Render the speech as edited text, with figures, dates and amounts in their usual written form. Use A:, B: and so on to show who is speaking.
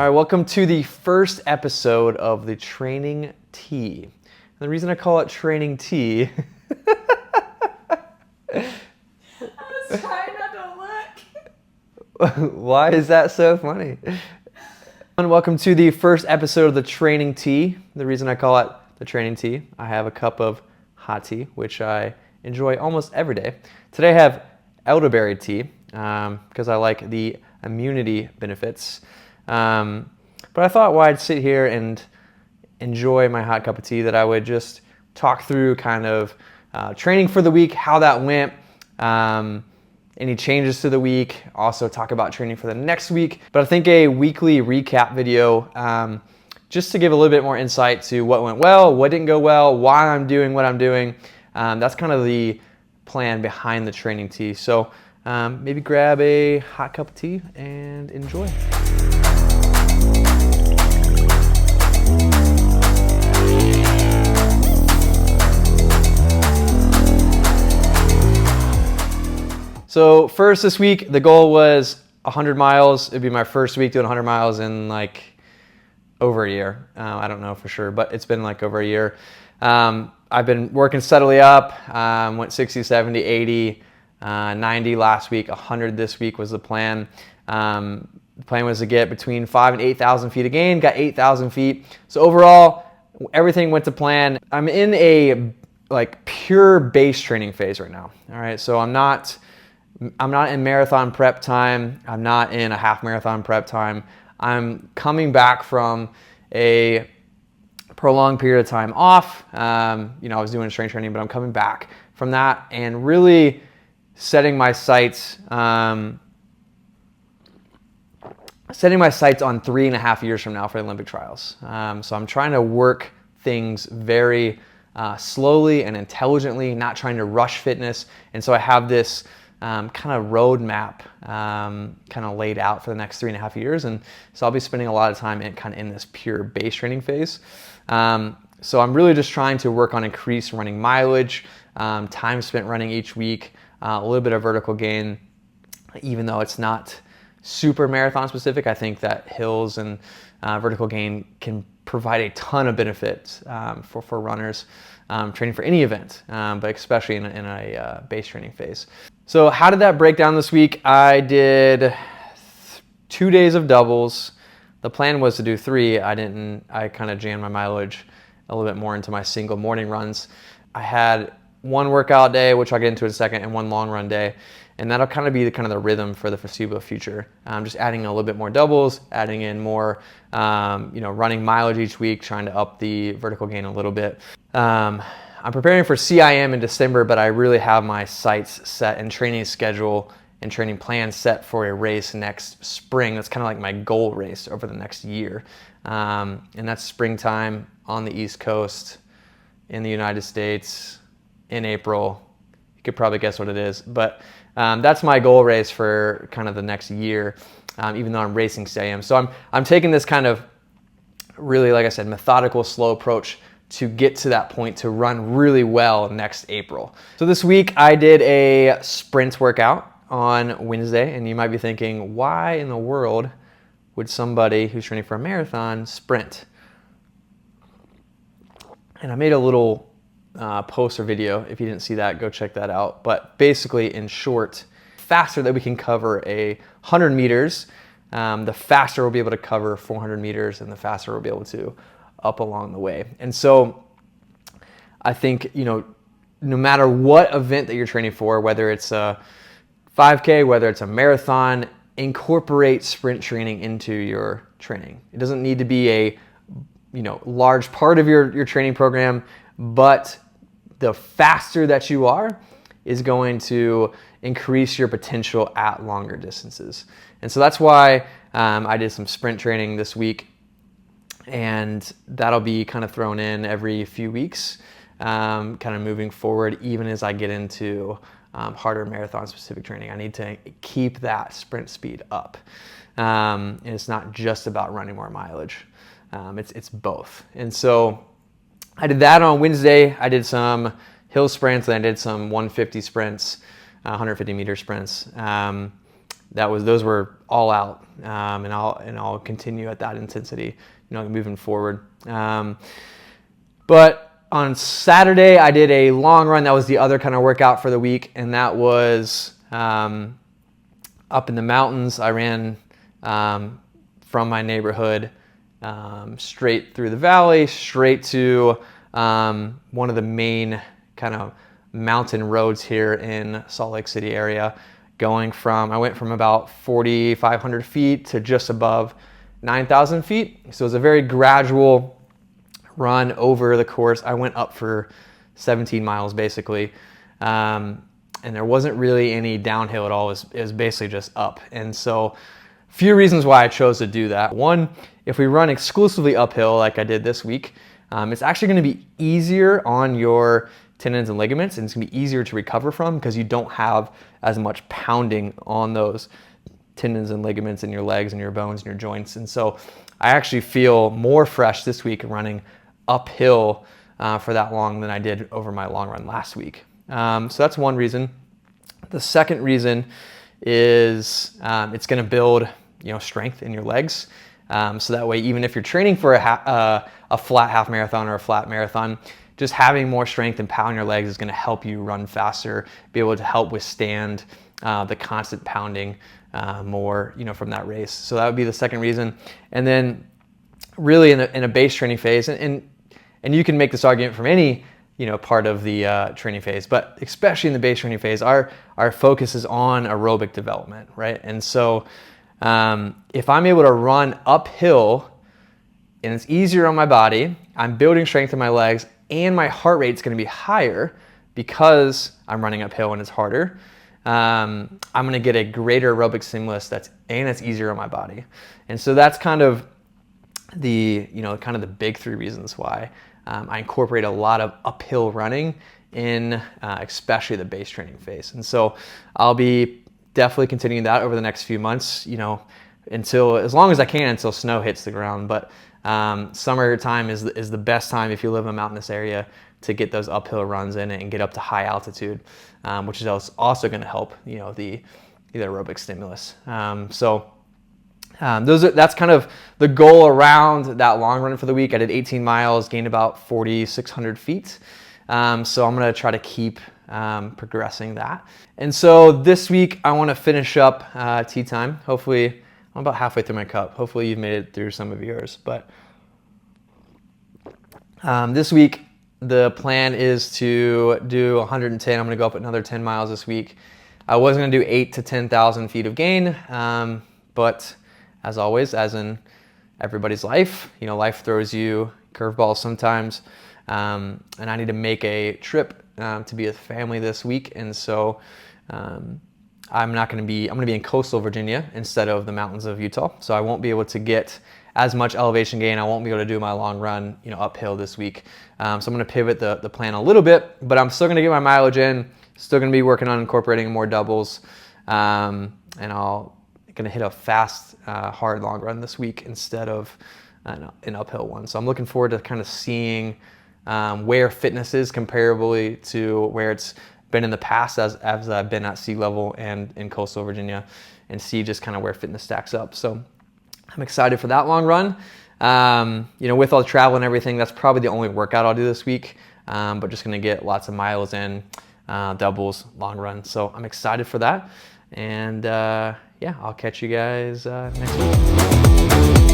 A: All right, welcome to the first episode of the Training Tee. And the reason I call it Training Tee
B: I was trying not to look.
A: Why is that so funny? And welcome to the first episode of the Training Tee. The reason I call it the Training Tee, I have a cup of hot tea, which I enjoy almost every day. Today I have elderberry tea because I like the immunity benefits. But I thought while I'd sit here and enjoy my hot cup of tea that I would just talk through kind of training for the week, how that went, any changes to the week, also talk about training for the next week. But I think a weekly recap video just to give a little bit more insight to what went well, what didn't go well, why I'm doing what I'm doing. That's kind of the plan behind the Training Tee. So maybe grab a hot cup of tea and enjoy. So first this week, the goal was 100 miles. It'd be my first week doing 100 miles in like over a year. I don't know for sure, but it's been like over a year. I've been working steadily up, went 60, 70, 80, 90 last week, 100 this week was the plan. The plan was to get between 5,000 and 8,000 feet again, got 8,000 feet. So overall, everything went to plan. I'm in a like pure base training phase right now. All right, so I'm not in marathon prep time. I'm not in a half marathon prep time. I'm coming back from a prolonged period of time off. I was doing strength training, but I'm coming back from that and really setting my sights on 3.5 years from now for the Olympic trials. So I'm trying to work things very slowly and intelligently, not trying to rush fitness. And so I have this kind of roadmap kind of laid out for the next 3.5 years. And so I'll be spending a lot of time in this pure base training phase. So I'm really just trying to work on increased running mileage, time spent running each week, a little bit of vertical gain, even though it's not super marathon specific. I think that hills and vertical gain can provide a ton of benefits for runners training for any event, but especially in a base training phase. So how did that break down this week? I did 2 days of doubles. The plan was to do 3. I kind of jammed my mileage a little bit more into my single morning runs. I had one workout day, which I'll get into in a second, and one long run day. And that'll kind of be the rhythm for the foreseeable future. Just adding a little bit more doubles, adding in more, running mileage each week, trying to up the vertical gain a little bit. I'm preparing for CIM in December, but I really have my sights set and training schedule and training plan set for a race next spring. That's kind of like my goal race over the next year. And that's springtime on the East Coast in the United States in April. You could probably guess what it is, but that's my goal race for kind of the next year, even though I'm racing CIM. So I'm taking this kind of really, like I said, methodical, slow approach to get to that point to run really well next April. So this week I did a sprint workout on Wednesday, and you might be thinking, why in the world would somebody who's training for a marathon sprint? And I made a little post or video. If you didn't see that, go check that out. But basically, in short, faster that we can cover 100 meters, the faster we'll be able to cover 400 meters, and the faster we'll be able to up along the way. And so I think, no matter what event that you're training for, whether it's a 5K, whether it's a marathon, incorporate sprint training into your training. It doesn't need to be a large part of your training program, but the faster that you are is going to increase your potential at longer distances. And so that's why I did some sprint training this week, and that'll be kind of thrown in every few weeks, kind of moving forward, even as I get into harder marathon specific training. I need to keep that sprint speed up. And it's not just about running more mileage. It's both. And so I did that on Wednesday. I did some hill sprints, and I did some 150 sprints, 150 meter sprints. those were all out, and I'll continue at that intensity, moving forward. But on Saturday, I did a long run. That was the other kind of workout for the week, and that was up in the mountains. I ran from my neighborhood straight through the valley, straight to one of the main kind of mountain roads here in Salt Lake City area. I went from about 4,500 feet to just above 9,000 feet. So it was a very gradual run over the course. I went up for 17 miles basically. And there wasn't really any downhill at all. It was basically just up. And so a few reasons why I chose to do that. One, if we run exclusively uphill like I did this week, it's actually going to be easier on your tendons and ligaments, and it's going to be easier to recover from because you don't have as much pounding on those tendons and ligaments in your legs and your bones and your joints. And so I actually feel more fresh this week running uphill for that long than I did over my long run last week. So that's one reason. The second reason is it's going to build strength in your legs. So that way, even if you're training for a flat half marathon or a flat marathon, just having more strength and power in your legs is going to help you run faster, be able to help withstand the constant pounding more, from that race. So that would be the second reason. And then really in a base training phase, and you can make this argument from any part of the training phase, but especially in the base training phase, our focus is on aerobic development, right? And so if I'm able to run uphill and it's easier on my body, I'm building strength in my legs, and my heart rate's going to be higher because I'm running uphill and it's harder. I'm going to get a greater aerobic stimulus and it's easier on my body. And so that's kind of the big three reasons why I incorporate a lot of uphill running in especially the base training phase. And so I'll be definitely continuing that over the next few months, until as long as I can until snow hits the ground. But summertime is the best time if you live in a mountainous area to get those uphill runs in and get up to high altitude, which is also going to help the aerobic stimulus. That's kind of the goal around that long run for the week. I did 18 miles, gained about 4,600 feet. So I'm going to try to keep progressing that. And so this week I want to finish up tea time. Hopefully, I'm about halfway through my cup. Hopefully you've made it through some of yours. But this week the plan is to do 110. I'm going to go up another 10 miles this week. I was going to do 8,000 to 10,000 feet of gain, but as always, as in everybody's life, life throws you curveballs sometimes. And I need to make a trip to be with family this week. And so I'm going to be in coastal Virginia instead of the mountains of Utah. So I won't be able to get as much elevation gain. I won't be able to do my long run, uphill this week. So I'm going to pivot the plan a little bit, but I'm still going to get my mileage in, still going to be working on incorporating more doubles. And I'll going to hit a fast, hard long run this week instead of an uphill one. So I'm looking forward to kind of seeing where fitness is comparably to where it's been in the past as I've been at sea level and in coastal Virginia, and see just kind of where fitness stacks up. So I'm excited for that long run. With all the travel and everything, that's probably the only workout I'll do this week, but just going to get lots of miles in, doubles, long run. So I'm excited for that. And I'll catch you guys next week.